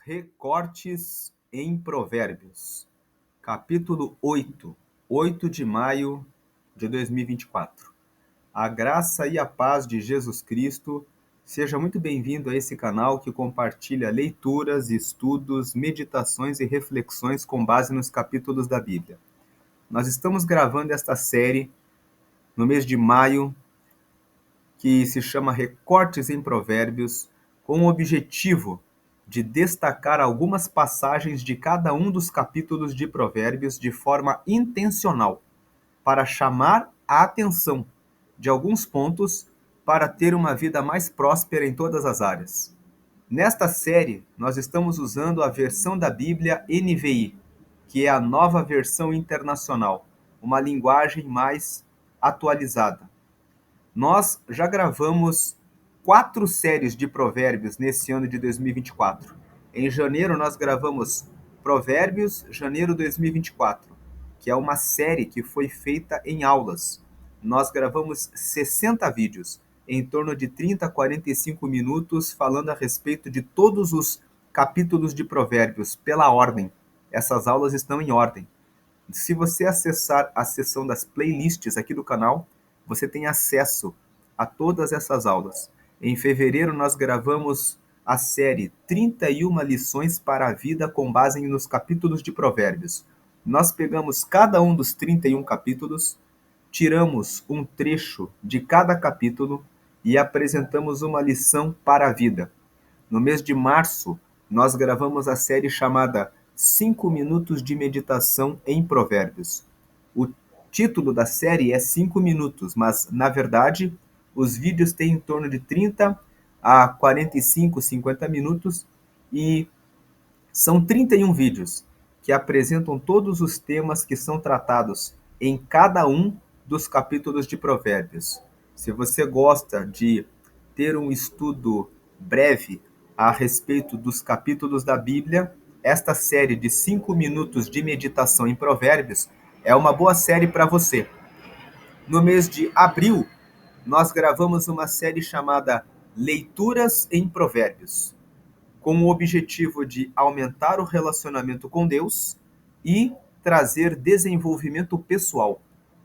Recortes em Provérbios, capítulo 8, 8 de maio de 2024. A graça e a paz de Jesus Cristo. Seja muito bem-vindo a esse canal que compartilha leituras, estudos, meditações e reflexões com base nos capítulos da Bíblia. Nós estamos gravando esta série no mês de maio, que se chama Recortes em Provérbios, com o objetivo de destacar algumas passagens de cada um dos capítulos de Provérbios de forma intencional, para chamar a atenção de alguns pontos para ter uma vida mais próspera em todas as áreas. Nesta série, nós estamos usando a versão da Bíblia NVI, que é a nova versão internacional, uma linguagem mais atualizada. Nós já gravamos 4 séries de provérbios nesse ano de 2024. Em janeiro nós gravamos Provérbios, janeiro 2024, que é uma série que foi feita em aulas. Nós gravamos 60 vídeos, em torno de 30 a 45 minutos, falando a respeito de todos os capítulos de Provérbios, pela ordem. Essas aulas estão em ordem. Se você acessar a seção das playlists aqui do canal, você tem acesso a todas essas aulas. Em fevereiro, nós gravamos a série 31 lições para a vida com base nos capítulos de Provérbios. Nós pegamos cada um dos 31 capítulos, tiramos um trecho de cada capítulo e apresentamos uma lição para a vida. No mês de março, nós gravamos a série chamada 5 minutos de meditação em Provérbios. O título da série é 5 minutos, mas, na verdade, os vídeos têm em torno de 30 a 45, 50 minutos e são 31 vídeos que apresentam todos os temas que são tratados em cada um dos capítulos de Provérbios. Se você gosta de ter um estudo breve a respeito dos capítulos da Bíblia, esta série de 5 minutos de meditação em Provérbios é uma boa série para você. No mês de abril, nós gravamos uma série chamada Leituras em Provérbios, com o objetivo de aumentar o relacionamento com Deus e trazer desenvolvimento pessoal.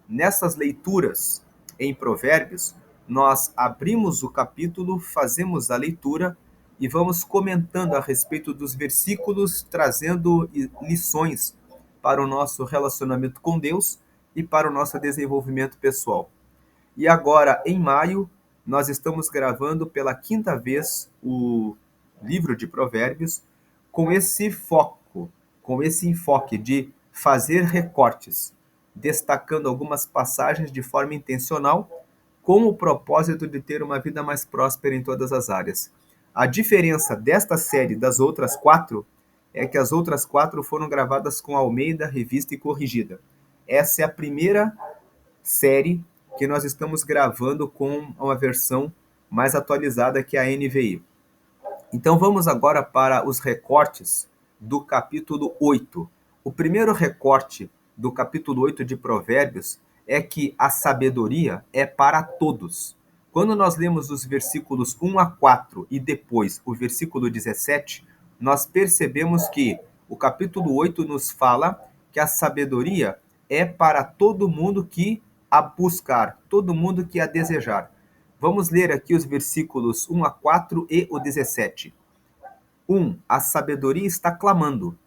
Nessas leituras em Provérbios, nós abrimos o capítulo, fazemos a leitura e vamos comentando a respeito dos versículos, trazendo lições para o nosso relacionamento com Deus e para o nosso desenvolvimento pessoal. E agora, em maio, nós estamos gravando pela 5ª vez o livro de Provérbios com esse foco, com esse enfoque de fazer recortes, destacando algumas passagens de forma intencional, com o propósito de ter uma vida mais próspera em todas as áreas. A diferença desta série das outras 4 é que as outras 4 foram gravadas com Almeida, revista e corrigida. Essa é a primeira série que nós estamos gravando com uma versão mais atualizada que a NVI. Então vamos agora para os recortes do capítulo 8. O primeiro recorte do capítulo 8 de Provérbios é que a sabedoria é para todos. Quando nós lemos os versículos 1 a 4 e depois o versículo 17, nós percebemos que o capítulo 8 nos fala que a sabedoria é para todo mundo que a buscar, todo mundo que a desejar. Vamos ler aqui os versículos 1 a 4 e o 17. 1. A sabedoria está clamando,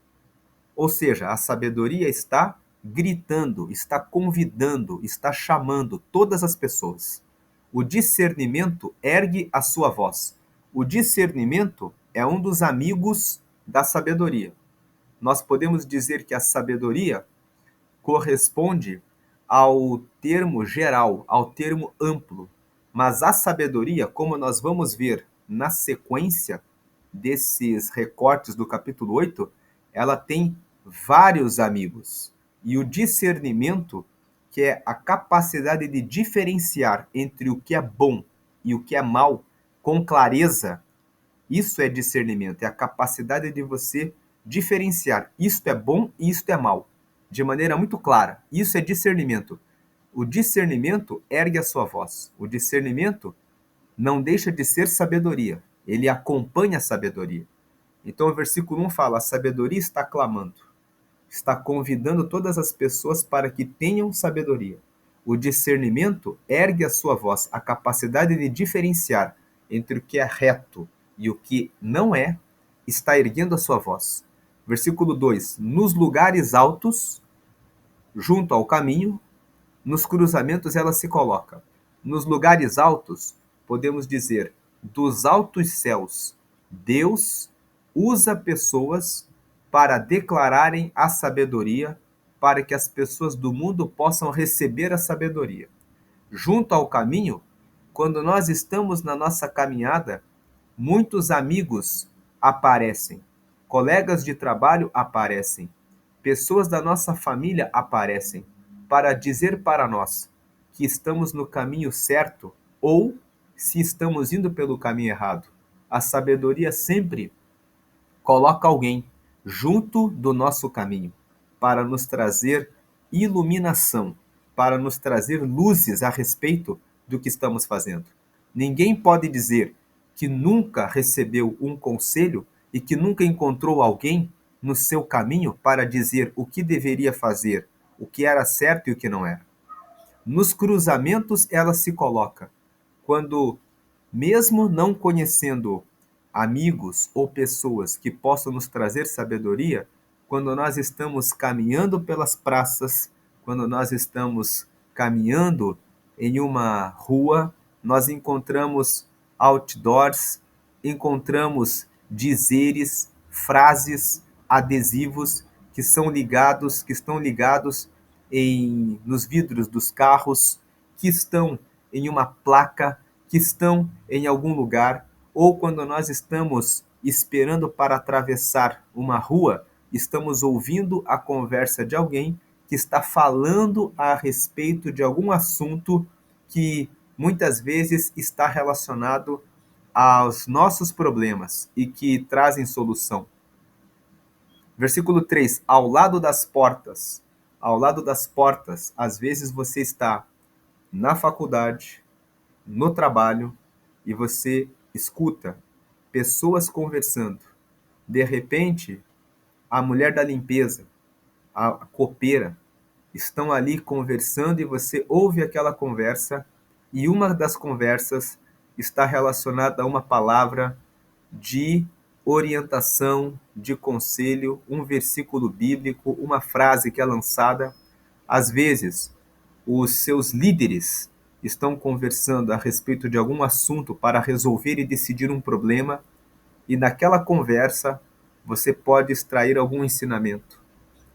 ou seja, a sabedoria está gritando, está convidando, está chamando todas as pessoas. O discernimento ergue a sua voz. O discernimento é um dos amigos da sabedoria. Nós podemos dizer que a sabedoria corresponde ao termo geral, ao termo amplo. Mas a sabedoria, como nós vamos ver na sequência desses recortes do capítulo 8, ela tem vários amigos. E o discernimento, que é a capacidade de diferenciar entre o que é bom e o que é mal com clareza, isso é discernimento, é a capacidade de você diferenciar isto é bom e isto é mal, de maneira muito clara. Isso é discernimento. O discernimento ergue a sua voz. O discernimento não deixa de ser sabedoria. Ele acompanha a sabedoria. Então o versículo 1 fala: a sabedoria está clamando, está convidando todas as pessoas para que tenham sabedoria. O discernimento ergue a sua voz, a capacidade de diferenciar entre o que é reto e o que não é, está erguendo a sua voz. Versículo 2: nos lugares altos, junto ao caminho, nos cruzamentos ela se coloca. Nos lugares altos, podemos dizer, dos altos céus, Deus usa pessoas para declararem a sabedoria, para que as pessoas do mundo possam receber a sabedoria. Junto ao caminho, quando nós estamos na nossa caminhada, muitos amigos aparecem, colegas de trabalho aparecem, pessoas da nossa família aparecem para dizer para nós que estamos no caminho certo ou se estamos indo pelo caminho errado. A sabedoria sempre coloca alguém junto do nosso caminho para nos trazer iluminação, para nos trazer luzes a respeito do que estamos fazendo. Ninguém pode dizer que nunca recebeu um conselho e que nunca encontrou alguém no seu caminho para dizer o que deveria fazer, o que era certo e o que não era. Nos cruzamentos ela se coloca, quando, mesmo não conhecendo amigos ou pessoas que possam nos trazer sabedoria, quando nós estamos caminhando pelas praças, quando nós estamos caminhando em uma rua, nós encontramos outdoors, encontramos dizeres, frases, adesivos que estão ligados nos vidros dos carros, que estão em uma placa, que estão em algum lugar, ou quando nós estamos esperando para atravessar uma rua, estamos ouvindo a conversa de alguém que está falando a respeito de algum assunto que muitas vezes está relacionado aos nossos problemas e que trazem solução. Versículo 3: ao lado das portas. Ao lado das portas, às vezes você está na faculdade, no trabalho, e você escuta pessoas conversando. De repente, a mulher da limpeza, a copeira, estão ali conversando e você ouve aquela conversa, e uma das conversas está relacionada a uma palavra de orientação, de conselho, um versículo bíblico, uma frase que é lançada. Às vezes, os seus líderes estão conversando a respeito de algum assunto para resolver e decidir um problema, e naquela conversa você pode extrair algum ensinamento.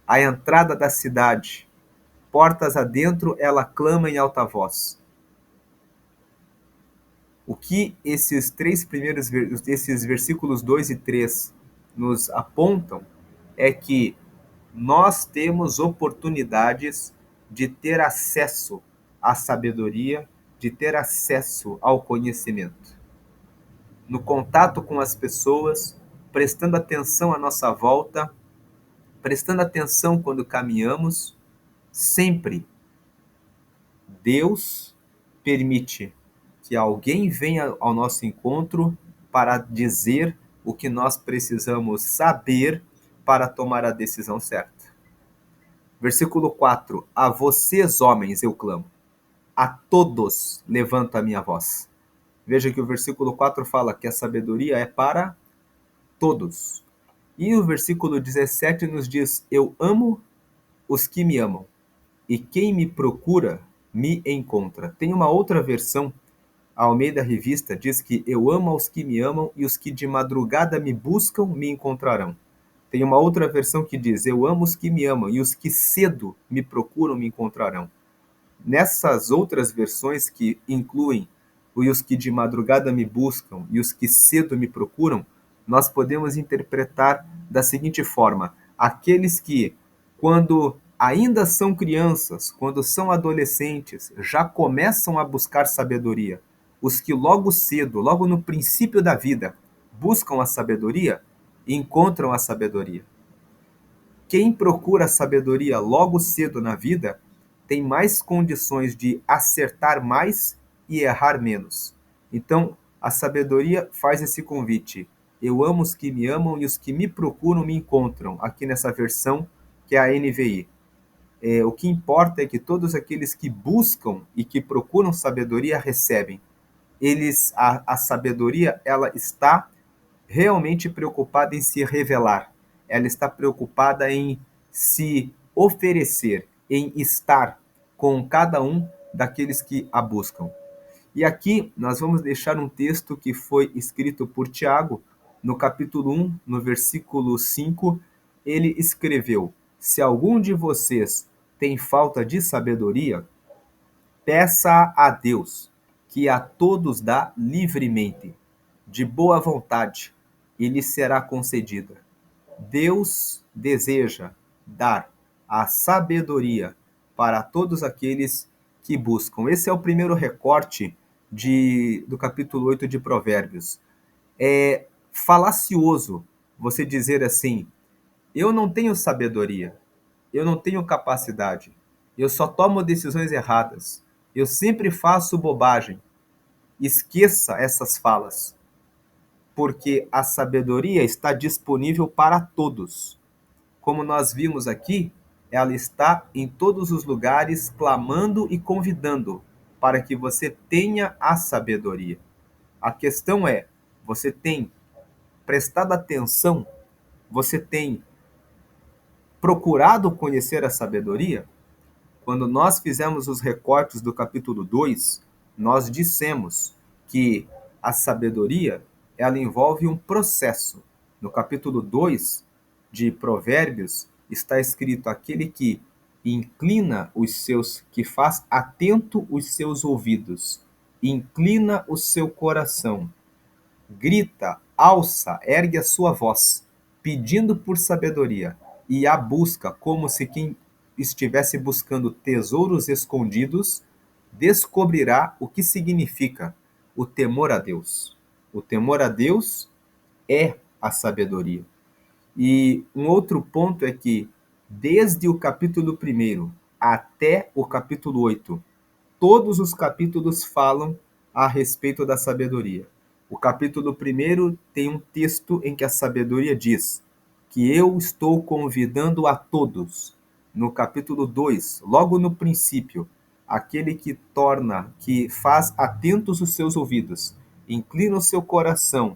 A entrada da cidade, portas adentro, ela clama em alta voz. O que esses versículos 2 e 3 nos apontam é que nós temos oportunidades de ter acesso à sabedoria, de ter acesso ao conhecimento. No contato com as pessoas, prestando atenção à nossa volta, prestando atenção quando caminhamos, sempre Deus permite que alguém venha ao nosso encontro para dizer o que nós precisamos saber para tomar a decisão certa. Versículo 4: a vocês, homens, eu clamo, a todos levanto a minha voz. Veja que o versículo 4 fala que a sabedoria é para todos. E o versículo 17 nos diz: eu amo os que me amam, e quem me procura me encontra. Tem uma outra versão, a Almeida Revista diz que eu amo aos que me amam, e os que de madrugada me buscam me encontrarão. Tem uma outra versão que diz: eu amo os que me amam, e os que cedo me procuram me encontrarão. Nessas outras versões que incluem os que de madrugada me buscam e os que cedo me procuram, nós podemos interpretar da seguinte forma: aqueles que, quando ainda são crianças, quando são adolescentes, já começam a buscar sabedoria. Os que logo cedo, logo no princípio da vida, buscam a sabedoria, encontram a sabedoria. Quem procura a sabedoria logo cedo na vida tem mais condições de acertar mais e errar menos. Então, a sabedoria faz esse convite: Eu amo os que me amam e os que me procuram me encontram, aqui nessa versão que é a NVI. O que importa é que todos aqueles que buscam e que procuram sabedoria recebem. A sabedoria, ela está realmente preocupada em se revelar. Ela está preocupada em se oferecer, em estar com cada um daqueles que a buscam. E aqui nós vamos deixar um texto que foi escrito por Tiago, no capítulo 1, no versículo 5. Ele escreveu: Se algum de vocês tem falta de sabedoria, peça a Deus, que a todos dá livremente, de boa vontade, e lhe será concedida. Deus deseja dar a sabedoria para todos aqueles que buscam. Esse é o primeiro recorte do capítulo 8 de Provérbios. É falacioso você dizer assim: eu não tenho sabedoria, eu não tenho capacidade, eu só tomo decisões erradas, eu sempre faço bobagem. Esqueça essas falas, porque a sabedoria está disponível para todos. Como nós vimos aqui, ela está em todos os lugares clamando e convidando para que você tenha a sabedoria. A questão é, você tem prestado atenção? Você tem procurado conhecer a sabedoria? Quando nós fizemos os recortes do capítulo 2, nós dissemos que a sabedoria, ela envolve um processo. No capítulo 2 de Provérbios está escrito: aquele que inclina os seus, que faz atento os seus ouvidos, inclina o seu coração, grita, alça, ergue a sua voz, pedindo por sabedoria, e a busca como se quem estivesse buscando tesouros escondidos, descobrirá o que significa o temor a Deus. O temor a Deus é a sabedoria. E um outro ponto é que, desde o capítulo 1 até o capítulo 8, todos os capítulos falam a respeito da sabedoria. O capítulo 1 tem um texto em que a sabedoria diz que eu estou convidando a todos. No capítulo 2, logo no princípio, aquele que faz atentos os seus ouvidos, inclina o seu coração,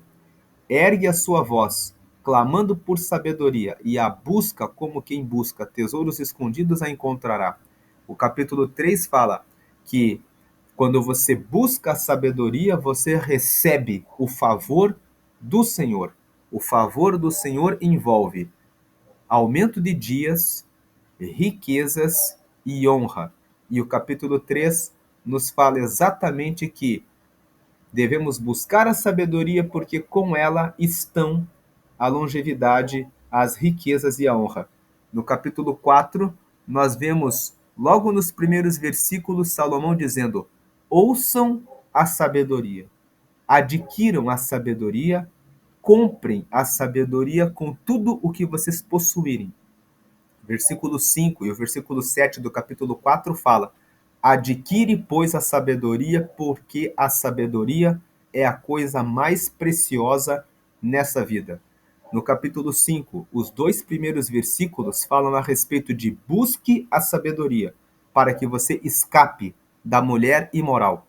ergue a sua voz, clamando por sabedoria, e a busca como quem busca tesouros escondidos a encontrará. O capítulo 3 fala que quando você busca a sabedoria, você recebe o favor do Senhor. O favor do Senhor envolve aumento de dias, riquezas e honra. E o capítulo 3 nos fala exatamente que devemos buscar a sabedoria porque com ela estão a longevidade, as riquezas e a honra. No capítulo 4, nós vemos, logo nos primeiros versículos, Salomão dizendo: ouçam a sabedoria, adquiram a sabedoria, comprem a sabedoria com tudo o que vocês possuírem. Versículo 5 e o versículo 7 do capítulo 4 fala: adquire, pois, a sabedoria, porque a sabedoria é a coisa mais preciosa nessa vida. No capítulo 5, os 2 primeiros versículos falam a respeito de busque a sabedoria, para que você escape da mulher imoral.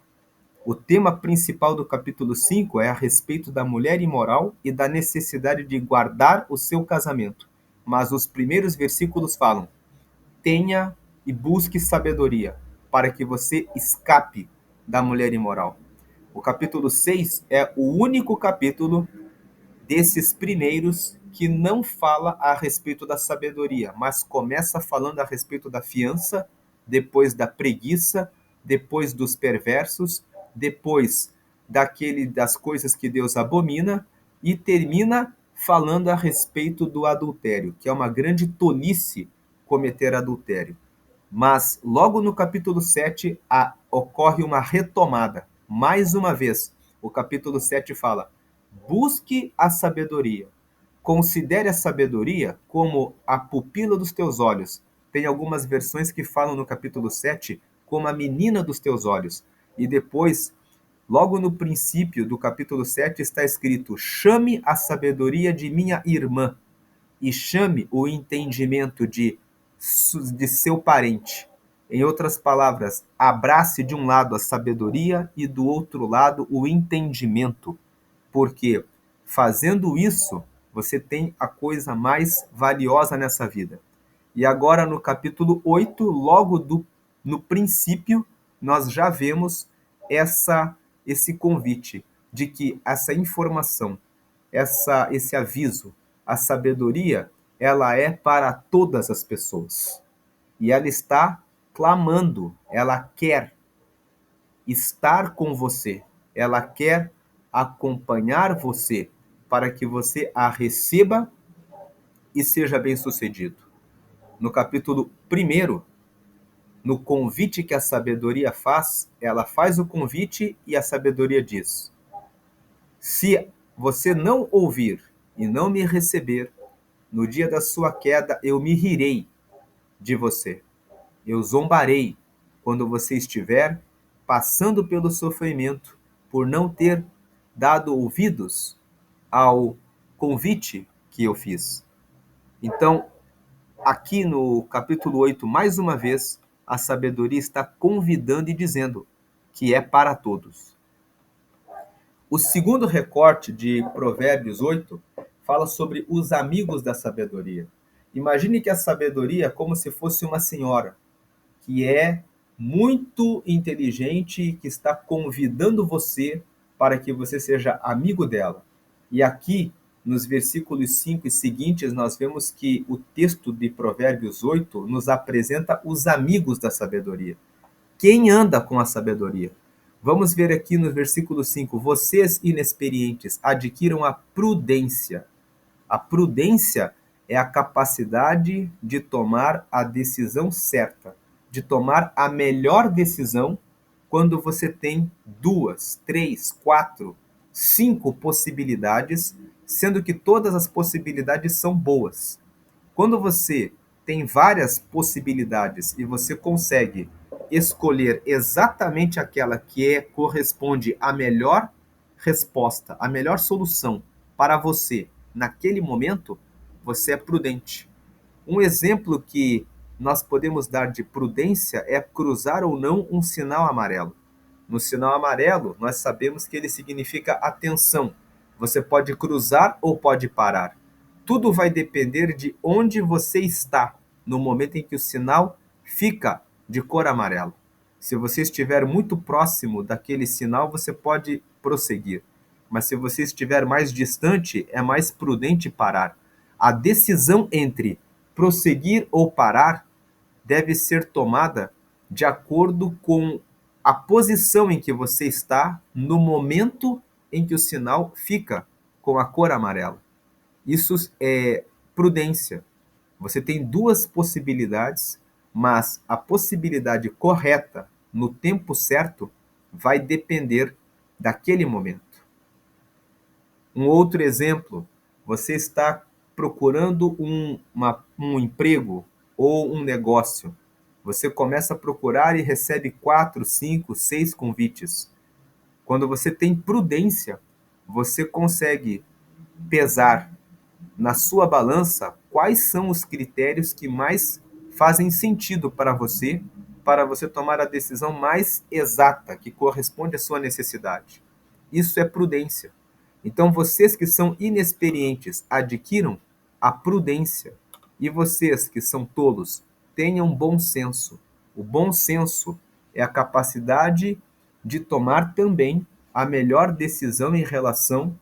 O tema principal do capítulo 5 é a respeito da mulher imoral e da necessidade de guardar o seu casamento. Mas os primeiros versículos falam: tenha e busque sabedoria, para que você escape da mulher imoral. O capítulo 6 é o único capítulo desses primeiros que não fala a respeito da sabedoria, mas começa falando a respeito da fiança, depois da preguiça, depois dos perversos, depois das coisas que Deus abomina, e termina falando a respeito do adultério, que é uma grande tolice cometer adultério. Mas logo no capítulo 7 ocorre uma retomada. Mais uma vez, o capítulo 7 fala: busque a sabedoria. Considere a sabedoria como a pupila dos teus olhos. Tem algumas versões que falam no capítulo 7 como a menina dos teus olhos. E depois Logo no princípio do capítulo 7 está escrito: chame a sabedoria de minha irmã e chame o entendimento de seu parente. Em outras palavras, abrace de um lado a sabedoria e do outro lado o entendimento, porque fazendo isso, você tem a coisa mais valiosa nessa vida. E agora no capítulo 8, no princípio, nós já vemos esse convite de que essa informação, esse aviso, a sabedoria, ela é para todas as pessoas. E ela está clamando, ela quer estar com você, ela quer acompanhar você para que você a receba e seja bem-sucedido. No capítulo 1, no convite que a sabedoria faz, ela faz o convite e a sabedoria diz: se você não ouvir e não me receber, no dia da sua queda eu me rirei de você. Eu zombarei quando você estiver passando pelo sofrimento por não ter dado ouvidos ao convite que eu fiz. Então, aqui no capítulo 8, mais uma vez, a sabedoria está convidando e dizendo que é para todos. O segundo recorte de Provérbios 8 fala sobre os amigos da sabedoria. Imagine que a sabedoria é como se fosse uma senhora que é muito inteligente e que está convidando você para que você seja amigo dela. E aqui, nos versículos 5 e seguintes, nós vemos que o texto de Provérbios 8 nos apresenta os amigos da sabedoria. Quem anda com a sabedoria? Vamos ver aqui no versículo 5. Vocês inexperientes adquiram a prudência. A prudência é a capacidade de tomar a decisão certa, de tomar a melhor decisão quando você tem 2, 3, 4, 5 possibilidades, sendo que todas as possibilidades são boas. Quando você tem várias possibilidades e você consegue escolher exatamente aquela que corresponde à melhor resposta, à melhor solução para você naquele momento, você é prudente. Um exemplo que nós podemos dar de prudência é cruzar ou não um sinal amarelo. No sinal amarelo, nós sabemos que ele significa atenção. Você pode cruzar ou pode parar. Tudo vai depender de onde você está no momento em que o sinal fica de cor amarela. Se você estiver muito próximo daquele sinal, você pode prosseguir. Mas se você estiver mais distante, é mais prudente parar. A decisão entre prosseguir ou parar deve ser tomada de acordo com a posição em que você está no momento em que o sinal fica com a cor amarela. Isso é prudência. Você tem duas possibilidades, mas a possibilidade correta no tempo certo vai depender daquele momento. Um outro exemplo, você está procurando um emprego ou um negócio. Você começa a procurar e recebe 4, 5, 6 convites. Quando você tem prudência, você consegue pesar na sua balança quais são os critérios que mais fazem sentido para você tomar a decisão mais exata, que corresponde à sua necessidade. Isso é prudência. Então, vocês que são inexperientes, adquiram a prudência. E vocês que são tolos, tenham bom senso. O bom senso é a capacidade de tomar também a melhor decisão em relação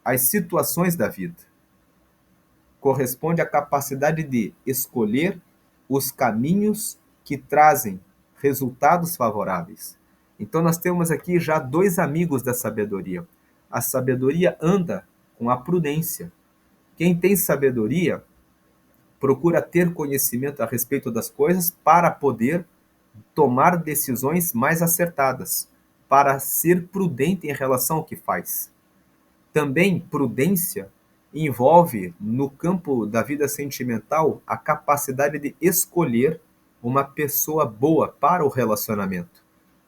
às situações da vida. Corresponde à capacidade de escolher os caminhos que trazem resultados favoráveis. Então, nós temos aqui já dois amigos da sabedoria. A sabedoria anda com a prudência. Quem tem sabedoria procura ter conhecimento a respeito das coisas para poder tomar decisões mais acertadas, para ser prudente em relação ao que faz. Também prudência envolve, no campo da vida sentimental, a capacidade de escolher uma pessoa boa para o relacionamento.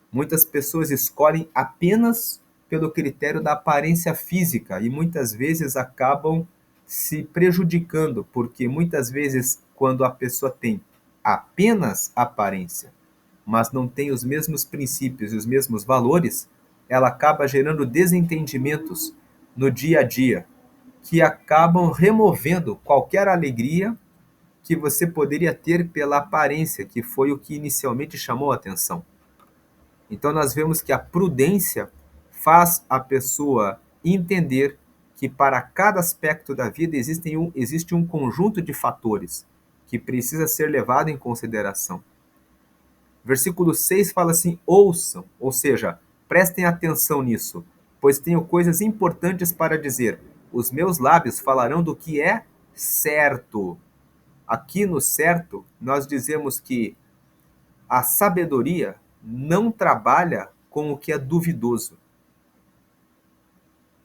Muitas pessoas escolhem apenas pelo critério da aparência física e muitas vezes acabam se prejudicando, porque muitas vezes, quando a pessoa tem apenas aparência, mas não tem os mesmos princípios e os mesmos valores, ela acaba gerando desentendimentos no dia a dia, que acabam removendo qualquer alegria que você poderia ter pela aparência, que foi o que inicialmente chamou a atenção. Então nós vemos que a prudência faz a pessoa entender que para cada aspecto da vida existe um conjunto de fatores que precisa ser levado em consideração. Versículo 6 fala assim: ouçam, ou seja, prestem atenção nisso, pois tenho coisas importantes para dizer. Os meus lábios falarão do que é certo. Aqui no certo, nós dizemos que a sabedoria não trabalha com o que é duvidoso.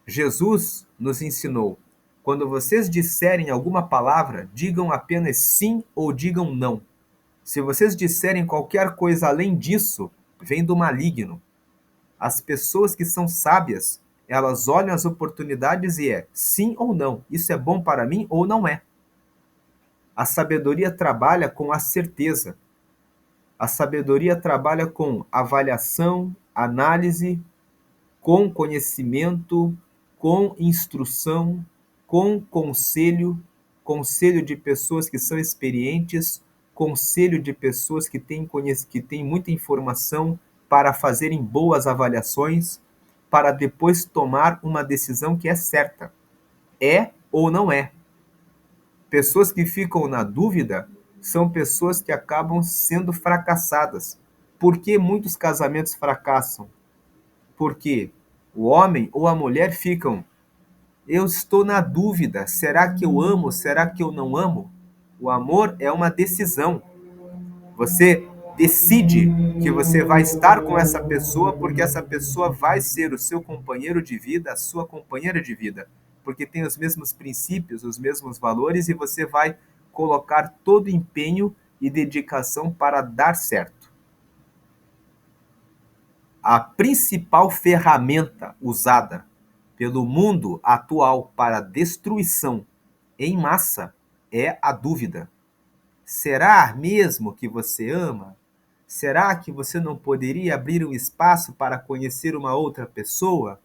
Jesus nos ensinou: quando vocês disserem alguma palavra, digam apenas sim ou digam não. Se vocês disserem qualquer coisa além disso, vem do maligno. As pessoas que são sábias, elas olham as oportunidades e é sim ou não. Isso é bom para mim ou não é. A sabedoria trabalha com a certeza. A sabedoria trabalha com avaliação, análise, com conhecimento, com instrução, com conselho, conselho de pessoas que são experientes, conselho de pessoas que têm muita informação para fazerem boas avaliações, para depois tomar uma decisão que é certa. É ou não é? Pessoas que ficam na dúvida são pessoas que acabam sendo fracassadas. Por que muitos casamentos fracassam? Porque o homem ou a mulher ficam: eu estou na dúvida, será que eu amo, será que eu não amo? O amor é uma decisão. Você decide que você vai estar com essa pessoa porque essa pessoa vai ser o seu companheiro de vida, a sua companheira de vida, porque tem os mesmos princípios, os mesmos valores e você vai colocar todo empenho e dedicação para dar certo. A principal ferramenta usada pelo mundo atual para destruição em massa é a dúvida. Será mesmo que você ama? Será que você não poderia abrir um espaço para conhecer uma outra pessoa?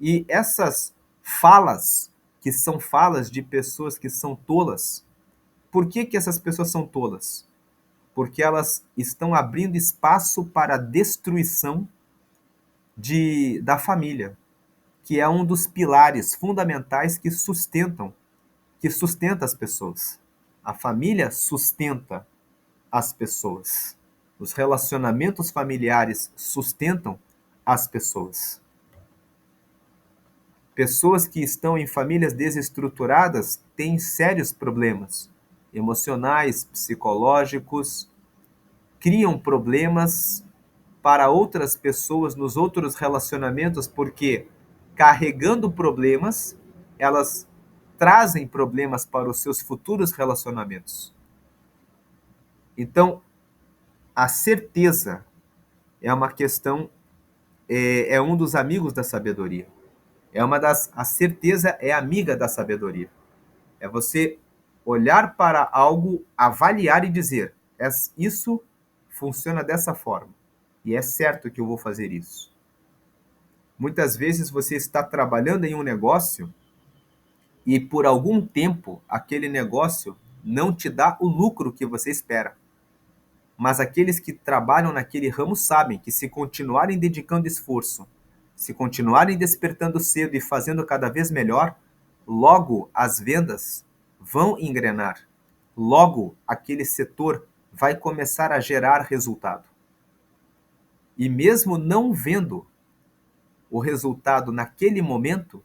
E essas falas, que são falas de pessoas que são tolas, por que essas pessoas são tolas? Porque elas estão abrindo espaço para a destruição da família, que é um dos pilares fundamentais que sustenta as pessoas. A família sustenta as pessoas. Os relacionamentos familiares sustentam as pessoas. Pessoas que estão em famílias desestruturadas têm sérios problemas emocionais, psicológicos, criam problemas para outras pessoas nos outros relacionamentos, porque carregando problemas, elas trazem problemas para os seus futuros relacionamentos. Então, a certeza é uma questão, é um dos amigos da sabedoria. A certeza é amiga da sabedoria. É você olhar para algo, avaliar e dizer: isso funciona dessa forma. E é certo que eu vou fazer isso. Muitas vezes você está trabalhando em um negócio e por algum tempo aquele negócio não te dá o lucro que você espera. Mas aqueles que trabalham naquele ramo sabem que se continuarem dedicando esforço, se continuarem despertando cedo e fazendo cada vez melhor, logo as vendas vão engrenar. Logo aquele setor vai começar a gerar resultado. E mesmo não vendo o resultado naquele momento,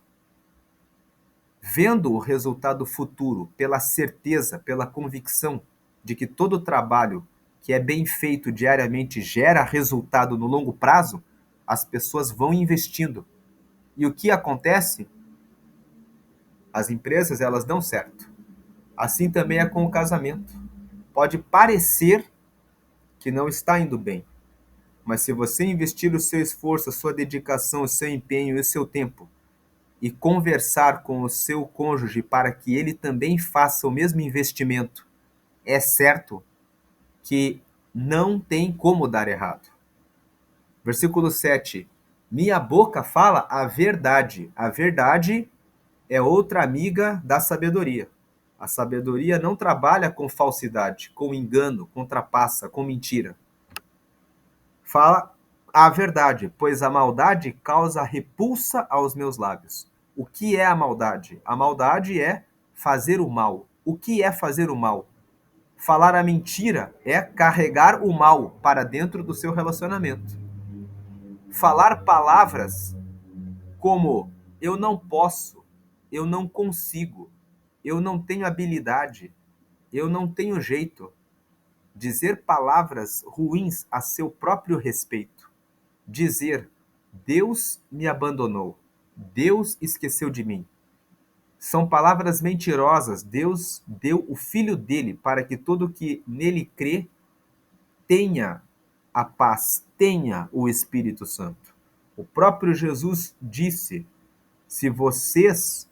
vendo o resultado futuro pela certeza, pela convicção de que todo trabalho que é bem feito diariamente gera resultado no longo prazo, as pessoas vão investindo. E o que acontece? As empresas, elas dão certo. Assim também é com o casamento. Pode parecer que não está indo bem, Mas se você investir o seu esforço, a sua dedicação, o seu empenho e o seu tempo e conversar com o seu cônjuge para que ele também faça o mesmo investimento, é certo que não tem como dar errado. Versículo 7. Minha boca fala a verdade. A verdade é outra amiga da sabedoria. A sabedoria não trabalha com falsidade, com engano, com trapaça, com mentira. Fala a verdade, pois a maldade causa repulsa aos meus lábios. O que é a maldade? A maldade é fazer o mal. O que é fazer o mal? Falar a mentira é carregar o mal para dentro do seu relacionamento. Falar palavras como eu não posso, eu não consigo, eu não tenho habilidade, eu não tenho jeito. Dizer palavras ruins a seu próprio respeito. Dizer, Deus me abandonou, Deus esqueceu de mim. São palavras mentirosas. Deus deu o Filho dele para que todo que nele crê tenha a paz, tenha o Espírito Santo. O próprio Jesus disse, se vocês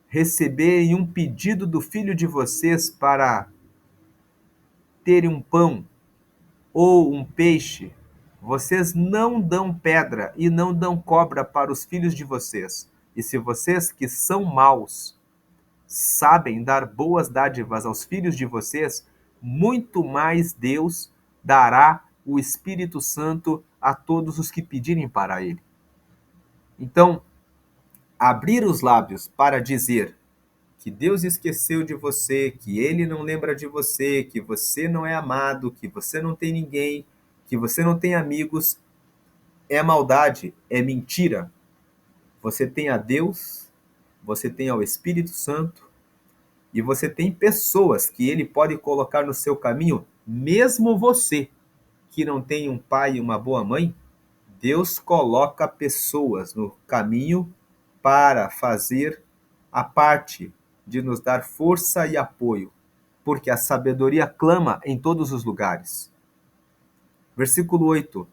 receberem um pedido do filho de vocês para terem um pão ou um peixe, vocês não dão pedra e não dão cobra para os filhos de vocês. E se vocês que são maus sabem dar boas dádivas aos filhos de vocês, muito mais Deus dará o Espírito Santo a todos os que pedirem para ele. Então, abrir os lábios para dizer que Deus esqueceu de você, que ele não lembra de você, que você não é amado, que você não tem ninguém, que você não tem amigos, é maldade, é mentira. Você tem a Deus, você tem ao Espírito Santo e você tem pessoas que ele pode colocar no seu caminho, mesmo você que não tem um pai e uma boa mãe, Deus coloca pessoas no caminho para fazer a parte de nos dar força e apoio, porque a sabedoria clama em todos os lugares. Versículo 8.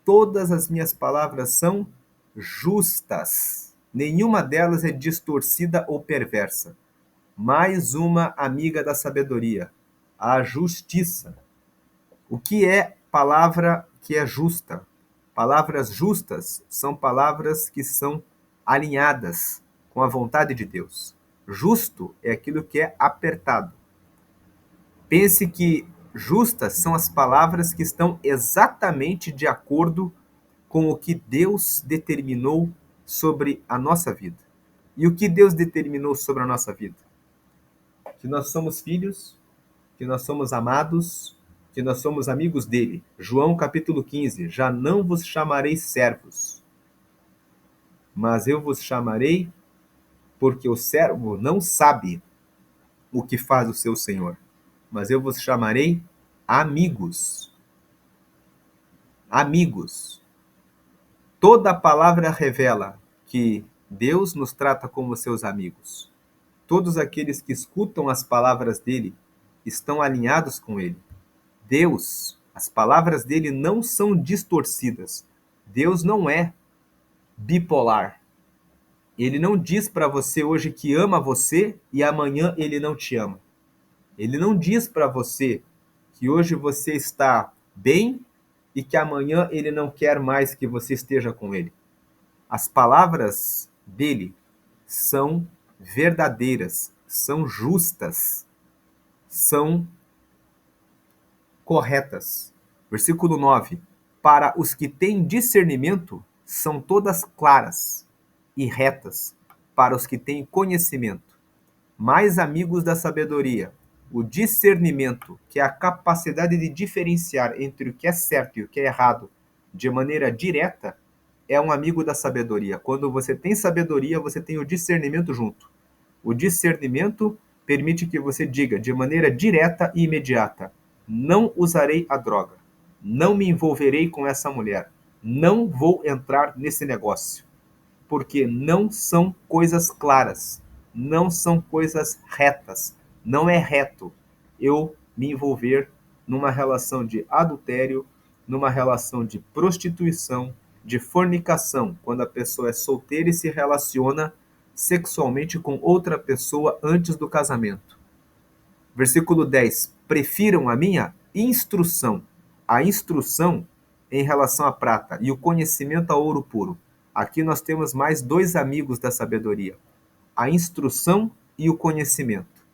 Todas as minhas palavras são justas, nenhuma delas é distorcida ou perversa. Mais uma amiga da sabedoria, a justiça. O que é palavra que é justa? Palavras justas são palavras que são alinhadas com a vontade de Deus. Justo é aquilo que é apertado. Pense que justas são as palavras que estão exatamente de acordo com o que Deus determinou sobre a nossa vida. E o que Deus determinou sobre a nossa vida? Que nós somos filhos, que nós somos amados, que nós somos amigos dele. João capítulo 15, já não vos chamarei servos, mas eu vos chamarei porque o servo não sabe o que faz o seu senhor, mas eu vos chamarei amigos. Amigos. Toda a palavra revela que Deus nos trata como seus amigos. Todos aqueles que escutam as palavras dele estão alinhados com ele. Deus, as palavras dele não são distorcidas. Deus não é bipolar. Ele não diz para você hoje que ama você e amanhã ele não te ama. Ele não diz para você que hoje você está bem e que amanhã ele não quer mais que você esteja com ele. As palavras dele são verdadeiras, são justas, são corretas. Versículo 9. Para os que têm discernimento, são todas claras e retas. Para os que têm conhecimento, mais amigos da sabedoria, o discernimento, que é a capacidade de diferenciar entre o que é certo e o que é errado de maneira direta, é um amigo da sabedoria. Quando você tem sabedoria, você tem o discernimento junto. O discernimento permite que você diga de maneira direta e imediata: não usarei a droga, não me envolverei com essa mulher, não vou entrar nesse negócio, porque não são coisas claras, não são coisas retas, não é reto eu me envolver numa relação de adultério numa relação de prostituição, de fornicação, quando a pessoa é solteira e se relaciona sexualmente com outra pessoa antes do casamento. Versículo 10. Prefiram a minha instrução. A instrução em relação à prata e o conhecimento ao ouro puro. Aqui nós temos mais dois amigos da sabedoria. A instrução e o conhecimento.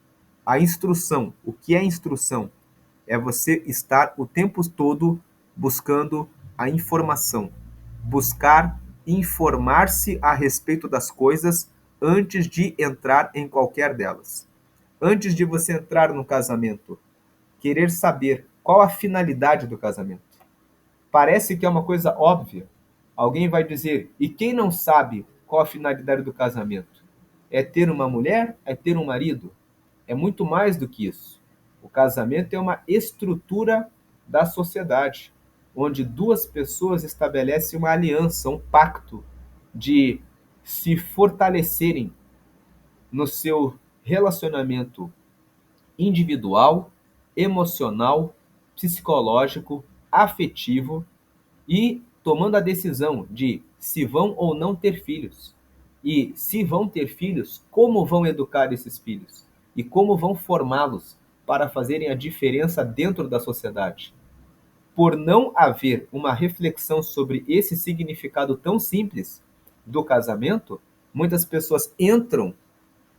A instrução. O que é instrução? É você estar o tempo todo buscando a informação. Buscar informar-se a respeito das coisas antes de entrar em qualquer delas. Antes de você entrar no casamento, querer saber qual a finalidade do casamento. Parece que é uma coisa óbvia. Alguém vai dizer, e quem não sabe qual a finalidade do casamento? É ter uma mulher? É ter um marido? É muito mais do que isso. O casamento é uma estrutura da sociedade, onde duas pessoas estabelecem uma aliança, um pacto de se fortalecerem no seu relacionamento individual, emocional, psicológico, afetivo e tomando a decisão de se vão ou não ter filhos. E se vão ter filhos, como vão educar esses filhos? E como vão formá-los para fazerem a diferença dentro da sociedade? Por não haver uma reflexão sobre esse significado tão simples do casamento, muitas pessoas entram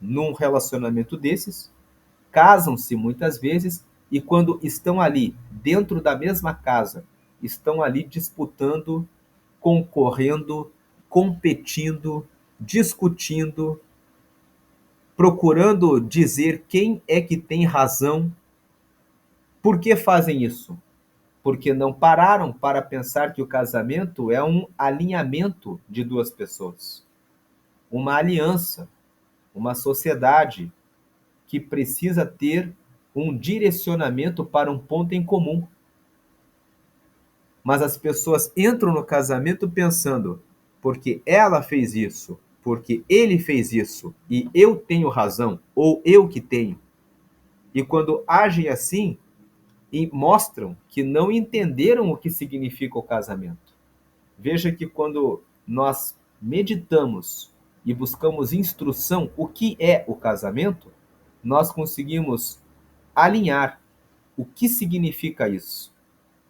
num relacionamento desses, casam-se muitas vezes e quando estão ali dentro da mesma casa, estão ali disputando, concorrendo, competindo, discutindo, procurando dizer quem é que tem razão. Por que fazem isso? Porque não pararam para pensar que o casamento é um alinhamento de duas pessoas, uma aliança, uma sociedade que precisa ter um direcionamento para um ponto em comum. Mas as pessoas entram no casamento pensando, porque ela fez isso, porque ele fez isso, e eu tenho razão, ou eu que tenho. E quando agem assim, mostram que não entenderam o que significa o casamento. Veja que quando nós meditamos e buscamos instrução, o que é o casamento, nós conseguimos alinhar o que significa isso.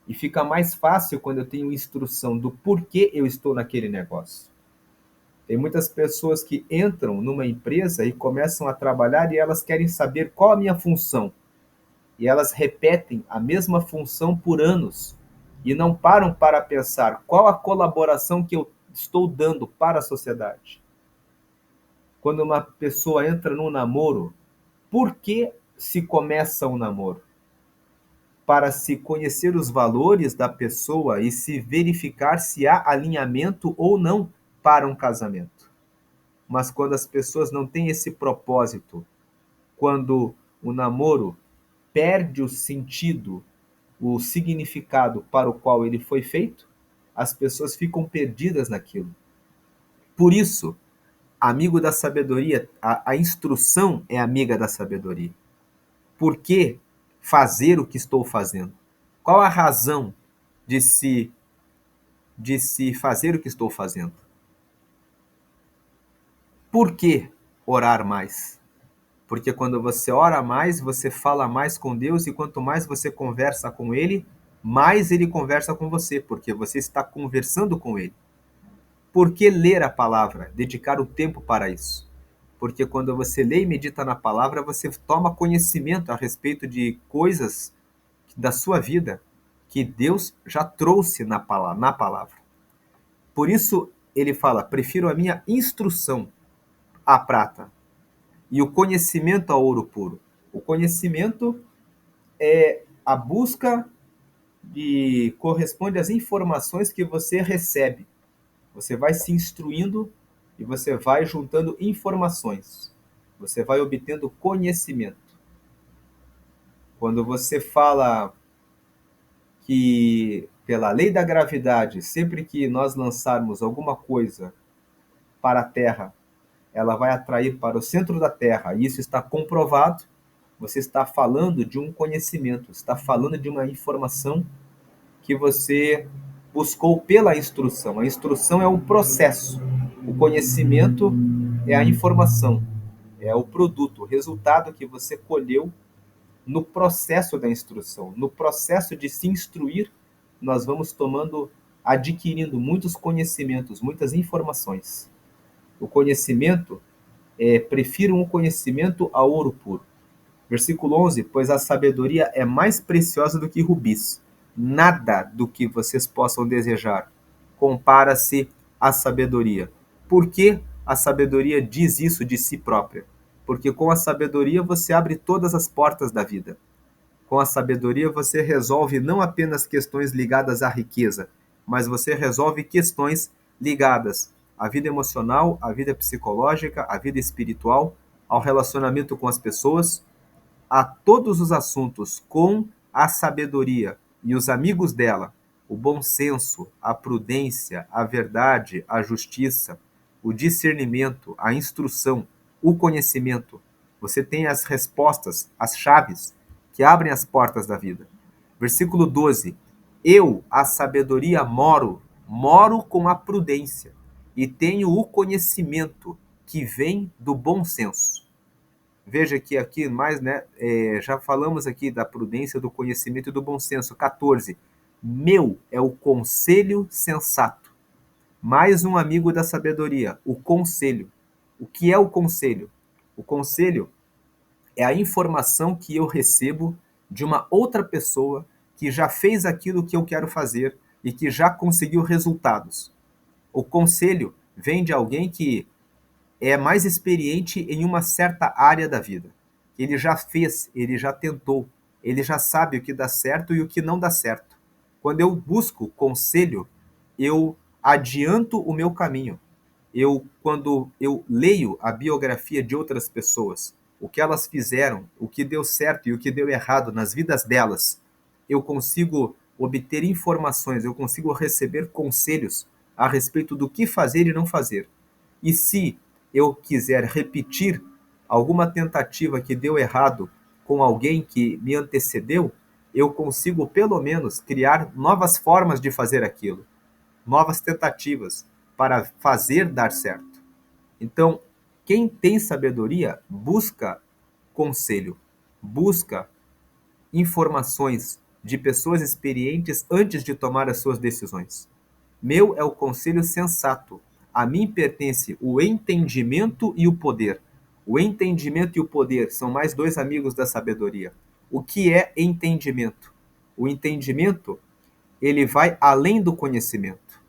E fica mais fácil quando eu tenho instrução do porquê eu estou naquele negócio. Tem muitas pessoas que entram numa empresa e começam a trabalhar e elas querem saber qual a minha função. E elas repetem a mesma função por anos e não param para pensar qual a colaboração que eu estou dando para a sociedade. Quando uma pessoa entra num namoro, por que se começa um namoro? Para se conhecer os valores da pessoa e se verificar se há alinhamento ou não para um casamento. Mas quando as pessoas não têm esse propósito, quando o namoro perde o sentido, o significado para o qual ele foi feito, as pessoas ficam perdidas naquilo. Por isso, amigo da sabedoria, a instrução é amiga da sabedoria. Por que fazer o que estou fazendo? Qual a razão de se fazer o que estou fazendo? Por que orar mais? Porque quando você ora mais, você fala mais com Deus e quanto mais você conversa com Ele, mais Ele conversa com você, porque você está conversando com Ele. Por que ler a palavra? Dedicar o tempo para isso. Porque quando você lê e medita na palavra, você toma conhecimento a respeito de coisas da sua vida que Deus já trouxe na palavra. Por isso ele fala, prefiro a minha instrução à prata e o conhecimento ao ouro puro. O conhecimento é a busca de corresponde às informações que você recebe. Você vai se instruindo e você vai juntando informações. Você vai obtendo conhecimento. Quando você fala que, pela lei da gravidade, sempre que nós lançarmos alguma coisa para a Terra, ela vai atrair para o centro da Terra, e isso está comprovado, você está falando de um conhecimento, está falando de uma informação que você buscou pela instrução. A instrução é um processo. O conhecimento é a informação, é o produto, o resultado que você colheu no processo da instrução. No processo de se instruir, nós vamos adquirindo muitos conhecimentos, muitas informações. O conhecimento, prefiro um conhecimento ao ouro puro. Versículo 11, pois a sabedoria é mais preciosa do que rubis. Nada do que vocês possam desejar compara-se à sabedoria. Por que a sabedoria diz isso de si própria? Porque com a sabedoria você abre todas as portas da vida. Com a sabedoria você resolve não apenas questões ligadas à riqueza, mas você resolve questões ligadas à vida emocional, à vida psicológica, à vida espiritual, ao relacionamento com as pessoas, a todos os assuntos com a sabedoria e os amigos dela, o bom senso, a prudência, a verdade, a justiça, o discernimento, a instrução, o conhecimento. Você tem as respostas, as chaves que abrem as portas da vida. Versículo 12. Eu, a sabedoria, moro com a prudência e tenho o conhecimento que vem do bom senso. Veja que aqui mais, né, já falamos aqui da prudência, do conhecimento e do bom senso. 14. Meu é o conselho sensato. Mais um amigo da sabedoria, o conselho. O que é o conselho? O conselho é a informação que eu recebo de uma outra pessoa que já fez aquilo que eu quero fazer e que já conseguiu resultados. O conselho vem de alguém que é mais experiente em uma certa área da vida. Ele já fez, ele já tentou, ele já sabe o que dá certo e o que não dá certo. Quando eu busco conselho, eu adianto o meu caminho. Quando eu leio a biografia de outras pessoas, o que elas fizeram, o que deu certo e o que deu errado nas vidas delas, eu consigo obter informações, eu consigo receber conselhos a respeito do que fazer e não fazer. E se eu quiser repetir alguma tentativa que deu errado com alguém que me antecedeu, eu consigo pelo menos criar novas formas de fazer aquilo, novas tentativas para fazer dar certo. Então, quem tem sabedoria busca conselho, busca informações de pessoas experientes antes de tomar as suas decisões. Meu é o conselho sensato. A mim pertence o entendimento e o poder. O entendimento e o poder são mais dois amigos da sabedoria. O que é entendimento? O entendimento, ele vai além do conhecimento.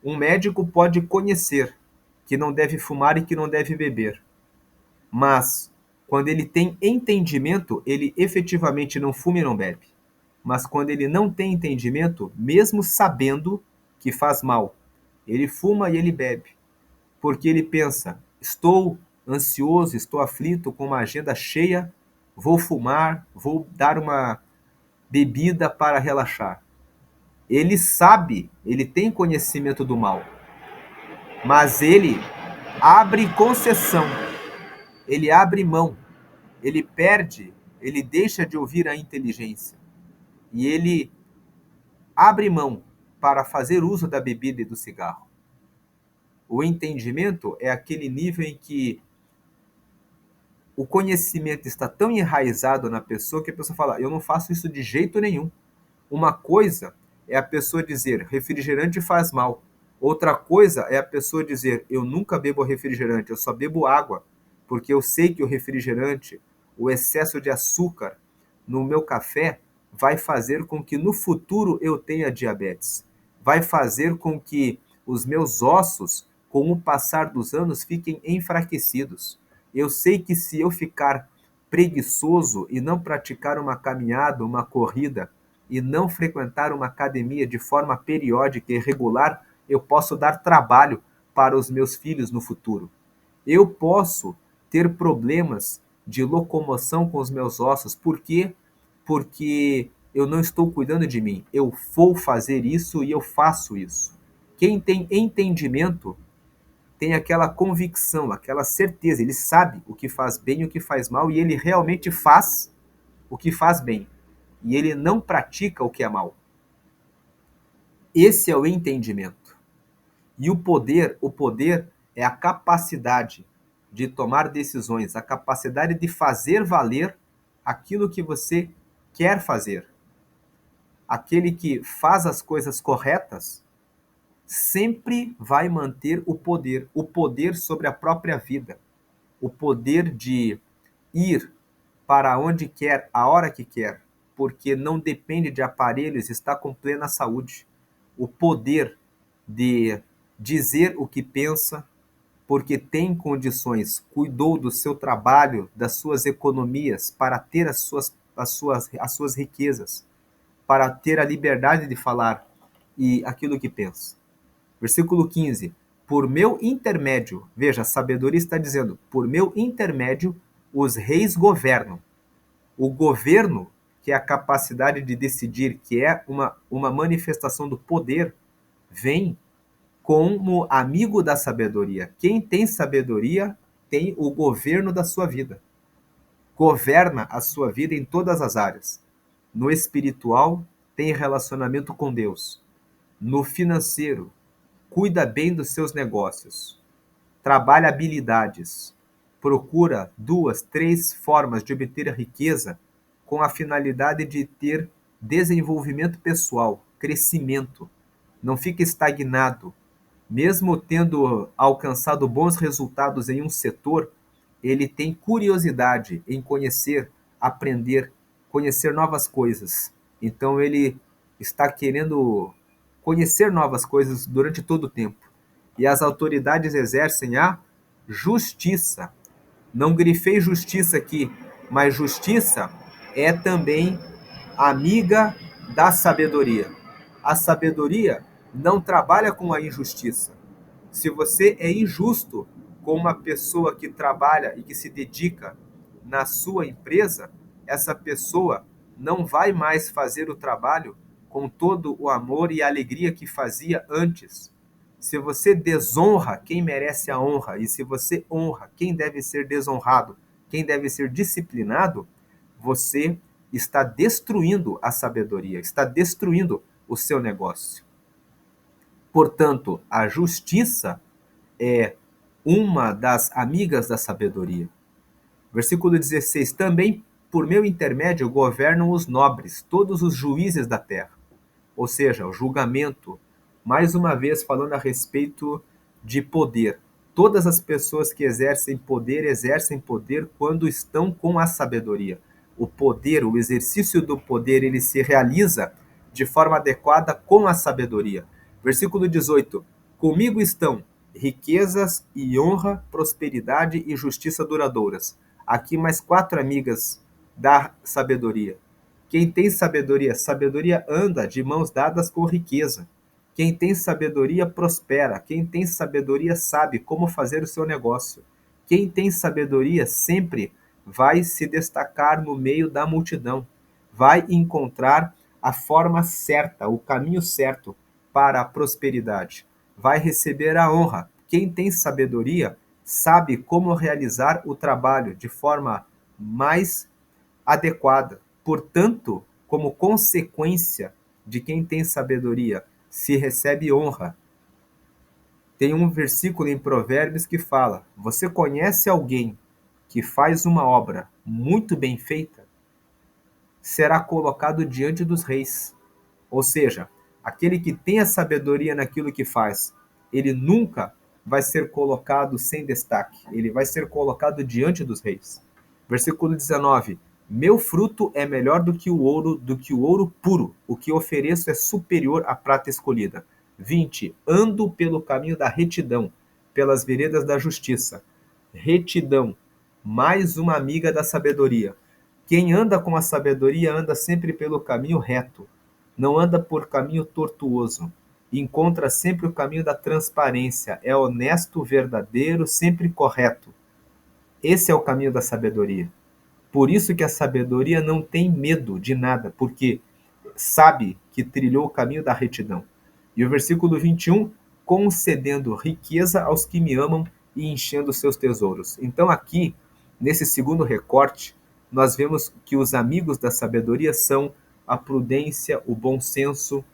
Um médico pode conhecer que não deve fumar e que não deve beber. Mas, quando ele tem entendimento, ele efetivamente não fuma e não bebe. Mas quando ele não tem entendimento, mesmo sabendo que faz mal, ele fuma e ele bebe. Porque ele pensa, estou ansioso, estou aflito, com uma agenda cheia, vou fumar, vou dar uma bebida para relaxar. Ele sabe, ele tem conhecimento do mal, mas ele abre concessão, ele abre mão, ele perde, ele deixa de ouvir a inteligência e ele abre mão para fazer uso da bebida e do cigarro. O entendimento é aquele nível em que o conhecimento está tão enraizado na pessoa que a pessoa fala, eu não faço isso de jeito nenhum. Uma coisa é a pessoa dizer, refrigerante faz mal. Outra coisa é a pessoa dizer, eu nunca bebo refrigerante, eu só bebo água, porque eu sei que o refrigerante, o excesso de açúcar no meu café, vai fazer com que no futuro eu tenha diabetes. Vai fazer com que os meus ossos, com o passar dos anos, fiquem enfraquecidos. Eu sei que se eu ficar preguiçoso e não praticar uma caminhada, uma corrida, e não frequentar uma academia de forma periódica e regular, eu posso dar trabalho para os meus filhos no futuro. Eu posso ter problemas de locomoção com os meus ossos. Por quê? Porque eu não estou cuidando de mim. Eu vou fazer isso e eu faço isso. Quem tem entendimento tem aquela convicção, aquela certeza. Ele sabe o que faz bem e o que faz mal e ele realmente faz o que faz bem. E ele não pratica o que é mal. Esse é o entendimento. E o poder é a capacidade de tomar decisões, a capacidade de fazer valer aquilo que você quer fazer. Aquele que faz as coisas corretas sempre vai manter o poder sobre a própria vida, o poder de ir para onde quer, a hora que quer, porque não depende de aparelhos, está com plena saúde. O poder de dizer o que pensa, porque tem condições, cuidou do seu trabalho, das suas economias, para ter as suas riquezas, para ter a liberdade de falar e aquilo que pensa. Versículo 15. Por meu intermédio, veja, a sabedoria está dizendo, por meu intermédio os reis governam. O governo, que é a capacidade de decidir, que é uma manifestação do poder, vem como amigo da sabedoria. Quem tem sabedoria tem o governo da sua vida. Governa a sua vida em todas as áreas. No espiritual, tem relacionamento com Deus. No financeiro, cuida bem dos seus negócios. Trabalha habilidades. Procura 2, 3 formas de obter a riqueza com a finalidade de ter desenvolvimento pessoal, crescimento. Não fica estagnado. Mesmo tendo alcançado bons resultados em um setor, ele tem curiosidade em conhecer, aprender, conhecer novas coisas. Então ele está querendo conhecer novas coisas durante todo o tempo. E as autoridades exercem a justiça. Não grifei justiça aqui, mas justiça é também amiga da sabedoria. A sabedoria não trabalha com a injustiça. Se você é injusto com uma pessoa que trabalha e que se dedica na sua empresa, essa pessoa não vai mais fazer o trabalho com todo o amor e a alegria que fazia antes. Se você desonra quem merece a honra e se você honra quem deve ser desonrado, quem deve ser disciplinado, você está destruindo a sabedoria, está destruindo o seu negócio. Portanto, a justiça é uma das amigas da sabedoria. Versículo 16: também por meu intermédio governam os nobres, todos os juízes da terra. Ou seja, o julgamento, mais uma vez falando a respeito de poder. Todas as pessoas que exercem poder quando estão com a sabedoria. O poder, o exercício do poder, ele se realiza de forma adequada com a sabedoria. Versículo 18: comigo estão riquezas e honra, prosperidade e justiça duradouras. Aqui mais 4 amigas da sabedoria. Quem tem sabedoria, sabedoria anda de mãos dadas com riqueza. Quem tem sabedoria prospera. Quem tem sabedoria sabe como fazer o seu negócio. Quem tem sabedoria sempre vai se destacar no meio da multidão. Vai encontrar a forma certa, o caminho certo para a prosperidade. Vai receber a honra. Quem tem sabedoria sabe como realizar o trabalho de forma mais adequada. Portanto, como consequência de quem tem sabedoria, se recebe honra. Tem um versículo em Provérbios que fala: você conhece alguém que faz uma obra muito bem feita? Será colocado diante dos reis. Ou seja, aquele que tem a sabedoria naquilo que faz, ele nunca vai ser colocado sem destaque. Ele vai ser colocado diante dos reis. Versículo 19: meu fruto é melhor do que o ouro puro. O que ofereço é superior à prata escolhida. 20. Ando pelo caminho da retidão, pelas veredas da justiça. Retidão, mais uma amiga da sabedoria. Quem anda com a sabedoria anda sempre pelo caminho reto, não anda por caminho tortuoso. Encontra sempre o caminho da transparência, é honesto, verdadeiro, sempre correto. Esse é o caminho da sabedoria. Por isso que a sabedoria não tem medo de nada, porque sabe que trilhou o caminho da retidão. E o versículo 21, concedendo riqueza aos que me amam e enchendo seus tesouros. Então aqui, nesse segundo recorte, nós vemos que os amigos da sabedoria são a prudência, o bom senso,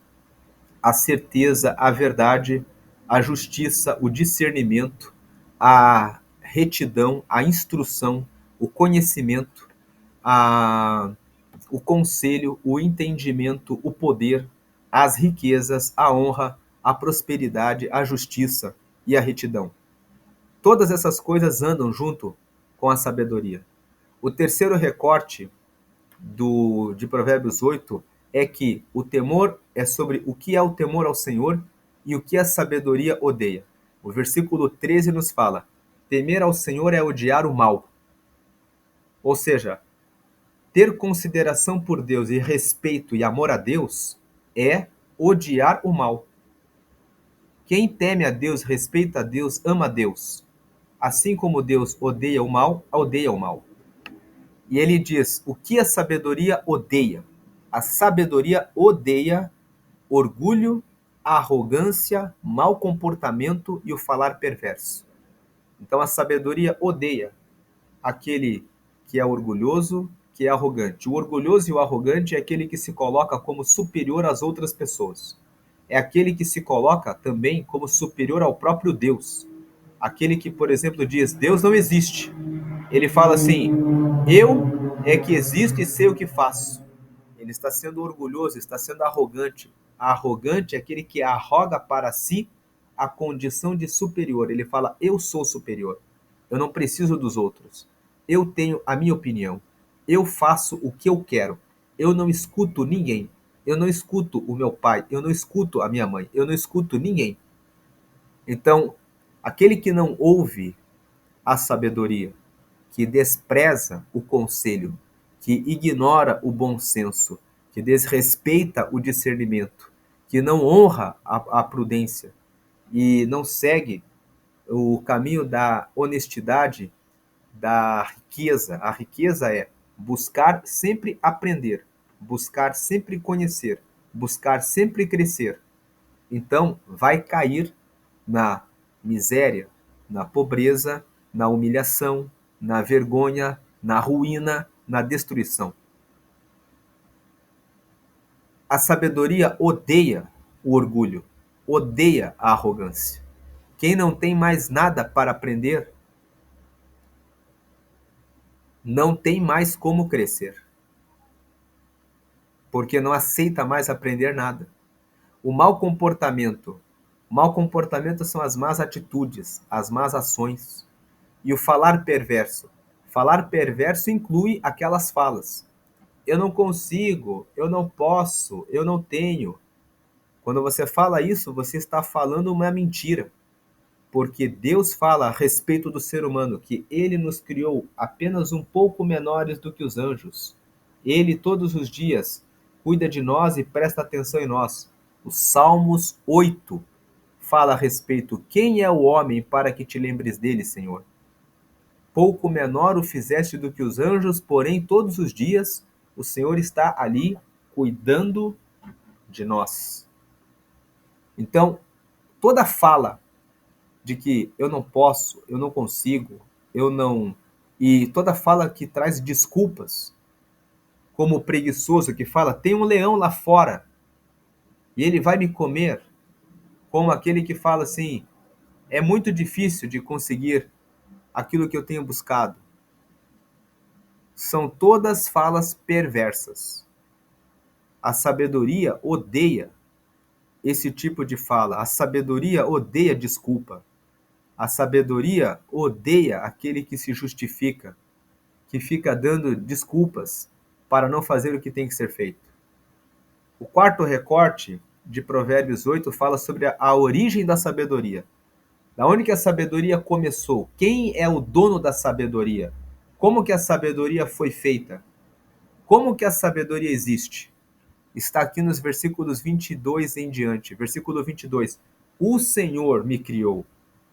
a certeza, a verdade, a justiça, o discernimento, a retidão, a instrução, o conhecimento, a, o conselho, o entendimento, o poder, as riquezas, a honra, a prosperidade, a justiça e a retidão. Todas essas coisas andam junto com a sabedoria. O terceiro recorte de Provérbios 8 é que o temor é sobre o que é o temor ao Senhor e o que a sabedoria odeia. O versículo 13 nos fala: temer ao Senhor é odiar o mal. Ou seja, ter consideração por Deus e respeito e amor a Deus é odiar o mal. Quem teme a Deus, respeita a Deus, ama a Deus. Assim como Deus odeia o mal, odeia o mal. E ele diz: o que a sabedoria odeia? A sabedoria odeia orgulho, arrogância, mau comportamento e o falar perverso. Então a sabedoria odeia aquele que é orgulhoso, que é arrogante. O orgulhoso e o arrogante é aquele que se coloca como superior às outras pessoas. É aquele que se coloca também como superior ao próprio Deus. Aquele que, por exemplo, diz: Deus não existe. Ele fala assim: eu é que existo e sei o que faço. Ele está sendo orgulhoso, está sendo arrogante. Arrogante é aquele que arroga para si a condição de superior. Ele fala: eu sou superior. Eu não preciso dos outros. Eu tenho a minha opinião. Eu faço o que eu quero. Eu não escuto ninguém. Eu não escuto o meu pai. Eu não escuto a minha mãe. Eu não escuto ninguém. Então, aquele que não ouve a sabedoria, que despreza o conselho, que ignora o bom senso, que desrespeita o discernimento, que não honra a prudência e não segue o caminho da honestidade, da riqueza. A riqueza é buscar sempre aprender, buscar sempre conhecer, buscar sempre crescer. Então, vai cair na miséria, na pobreza, na humilhação, na vergonha, na ruína, na destruição. A sabedoria odeia o orgulho, odeia a arrogância. Quem não tem mais nada para aprender, não tem mais como crescer, porque não aceita mais aprender nada. O mau comportamento são as más atitudes, as más ações. E o falar perverso. Falar perverso inclui aquelas falas: eu não consigo, eu não posso, eu não tenho. Quando você fala isso, você está falando uma mentira. Porque Deus fala a respeito do ser humano que ele nos criou apenas um pouco menores do que os anjos. Ele, todos os dias, cuida de nós e presta atenção em nós. O Salmos 8 fala a respeito: quem é o homem para que te lembres dele, Senhor? Pouco menor o fizeste do que os anjos, porém todos os dias o Senhor está ali cuidando de nós. Então, toda fala de que eu não posso, eu não consigo, eu não. E toda fala que traz desculpas, como o preguiçoso que fala: tem um leão lá fora e ele vai me comer, como aquele que fala assim: é muito difícil de conseguir aquilo que eu tenho buscado. São todas falas perversas. A sabedoria odeia esse tipo de fala. A sabedoria odeia desculpa. A sabedoria odeia aquele que se justifica, que fica dando desculpas para não fazer o que tem que ser feito. O quarto recorte de Provérbios 8 fala sobre a origem da sabedoria. Da onde que a sabedoria começou? Quem é o dono da sabedoria? Como que a sabedoria foi feita? Como que a sabedoria existe? Está aqui nos versículos 22 em diante. Versículo 22. O Senhor me criou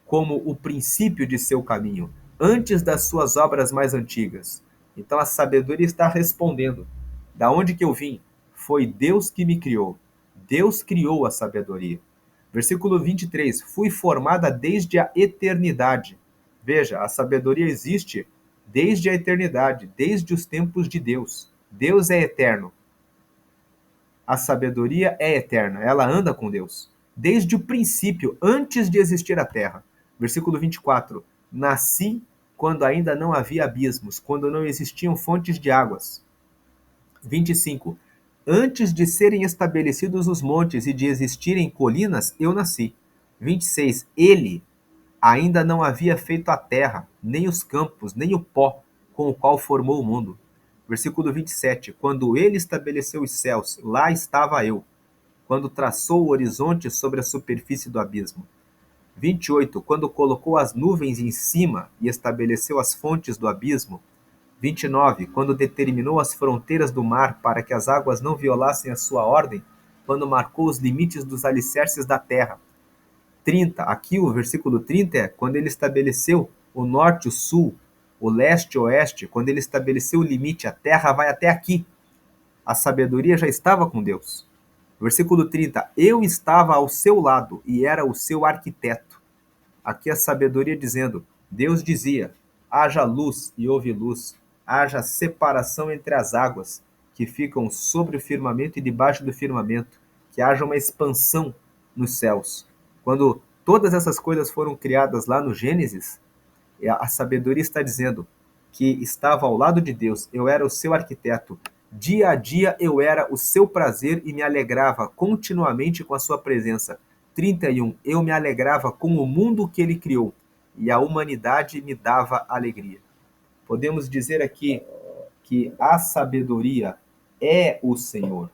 como o princípio de seu caminho, antes das suas obras mais antigas. Então a sabedoria está respondendo: da onde que eu vim? Foi Deus que me criou. Deus criou a sabedoria. Versículo 23. Fui formada desde a eternidade. Veja, a sabedoria existe desde a eternidade, desde os tempos de Deus. Deus é eterno. A sabedoria é eterna, ela anda com Deus. Desde o princípio, antes de existir a terra. Versículo 24. Nasci quando ainda não havia abismos, quando não existiam fontes de águas. 25. Antes de serem estabelecidos os montes e de existirem colinas, eu nasci. 26. Ele ainda não havia feito a terra, nem os campos, nem o pó com o qual formou o mundo. Versículo 27. Quando ele estabeleceu os céus, lá estava eu. Quando traçou o horizonte sobre a superfície do abismo. 28. Quando colocou as nuvens em cima e estabeleceu as fontes do abismo. 29. Quando determinou as fronteiras do mar para que as águas não violassem a sua ordem, quando marcou os limites dos alicerces da terra. 30. Aqui o versículo 30 é quando ele estabeleceu o norte, o sul, o leste, o oeste, quando ele estabeleceu o limite, a terra vai até aqui. A sabedoria já estava com Deus. Versículo 30. Eu estava ao seu lado e era o seu arquiteto. Aqui a sabedoria dizendo, Deus dizia, haja luz e houve luz, haja separação entre as águas que ficam sobre o firmamento e debaixo do firmamento, que haja uma expansão nos céus. Quando todas essas coisas foram criadas lá no Gênesis, a sabedoria está dizendo que estava ao lado de Deus, eu era o seu arquiteto. Dia a dia eu era o seu prazer e me alegrava continuamente com a sua presença. 31. Eu me alegrava com o mundo que ele criou e a humanidade me dava alegria. Podemos dizer aqui que a sabedoria é o Senhor.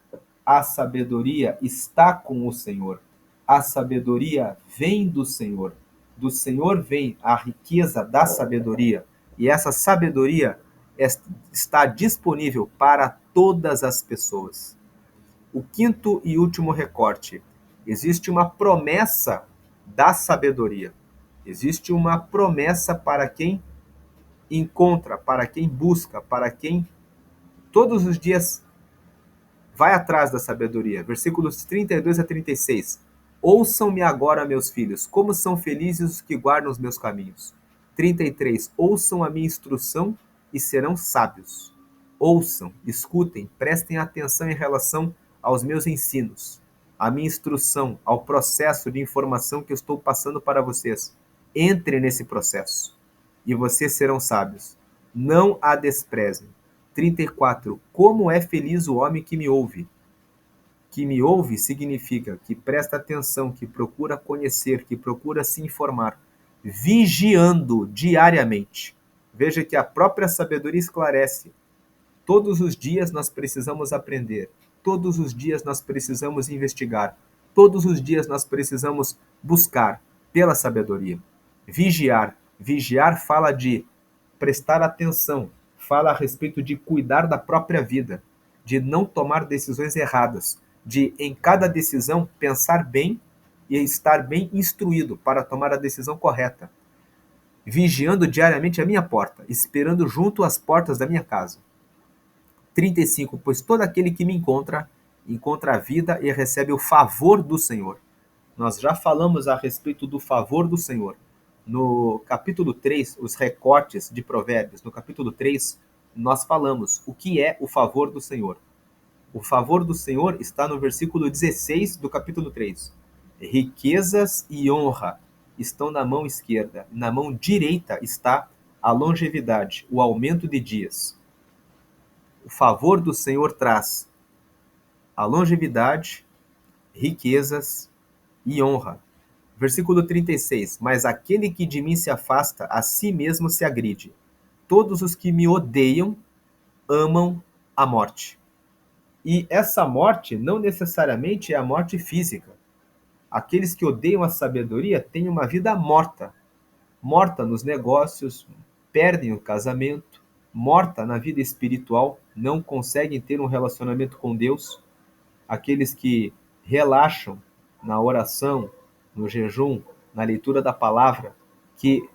A sabedoria está com o Senhor. A sabedoria vem do Senhor. Do Senhor vem a riqueza da sabedoria. E essa sabedoria está disponível para todas as pessoas. O quinto e último recorte. Existe uma promessa da sabedoria. Existe uma promessa para quem encontra, para quem busca, para quem todos os dias vai atrás da sabedoria. Versículos 32 a 36. Ouçam-me agora, meus filhos, como são felizes os que guardam os meus caminhos. 33. Ouçam a minha instrução e serão sábios. Ouçam, escutem, prestem atenção em relação aos meus ensinos, à minha instrução, ao processo de informação que eu estou passando para vocês. Entre nesse processo e vocês serão sábios. Não a desprezem. 34. Como é feliz o homem que me ouve. Que me ouve significa que presta atenção, que procura conhecer, que procura se informar, vigiando diariamente. Veja que a própria sabedoria esclarece. Todos os dias nós precisamos aprender, todos os dias nós precisamos investigar, todos os dias nós precisamos buscar pela sabedoria. Vigiar. Vigiar fala de prestar atenção, fala a respeito de cuidar da própria vida, de não tomar decisões erradas, de em cada decisão pensar bem e estar bem instruído para tomar a decisão correta. Vigiando diariamente a minha porta, esperando junto às portas da minha casa. 35. Pois todo aquele que me encontra, encontra a vida e recebe o favor do Senhor. Nós já falamos a respeito do favor do Senhor. No capítulo 3, os recortes de Provérbios, no capítulo 3, nós falamos o que é o favor do Senhor. O favor do Senhor está no versículo 16 do capítulo 3. Riquezas e honra estão na mão esquerda, na mão direita está a longevidade, o aumento de dias. O favor do Senhor traz a longevidade, riquezas e honra. Versículo 36. Mas aquele que de mim se afasta, a si mesmo se agride. Todos os que me odeiam amam a morte. E essa morte não necessariamente é a morte física. Aqueles que odeiam a sabedoria têm uma vida morta. Morta nos negócios, perdem o casamento, morta na vida espiritual, não conseguem ter um relacionamento com Deus. Aqueles que relaxam na oração, no jejum, na leitura da palavra, que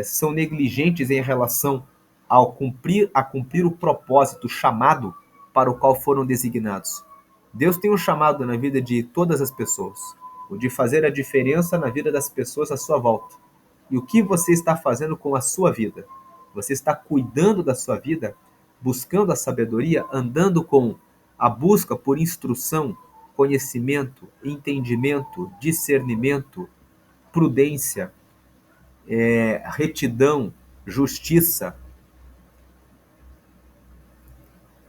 são negligentes em relação a cumprir o propósito, o chamado para o qual foram designados. Deus tem um chamado na vida de todas as pessoas, o de fazer a diferença na vida das pessoas à sua volta. E o que você está fazendo com a sua vida? Você está cuidando da sua vida, buscando a sabedoria, andando com a busca por instrução, conhecimento, entendimento, discernimento, prudência, retidão, justiça.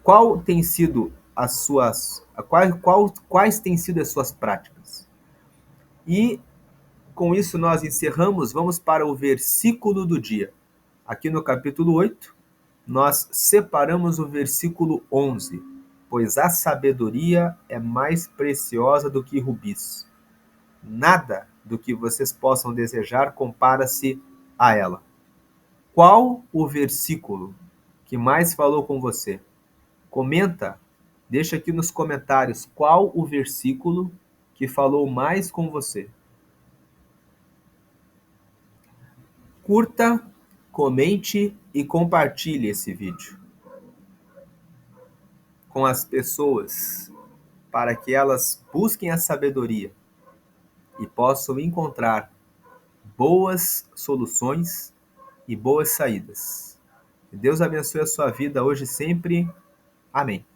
Qual tem sido as suas, quais têm sido as suas práticas? E com isso nós encerramos, vamos para o versículo do dia. Aqui no capítulo 8, nós separamos o versículo 11. Pois a sabedoria é mais preciosa do que rubis. Nada do que vocês possam desejar compara-se a ela. Qual o versículo que mais falou com você? Comenta, deixa aqui nos comentários qual o versículo que falou mais com você. Curta, comente e compartilhe esse vídeo com as pessoas para que elas busquem a sabedoria e possam encontrar boas soluções e boas saídas. Que Deus abençoe a sua vida hoje e sempre. Amém.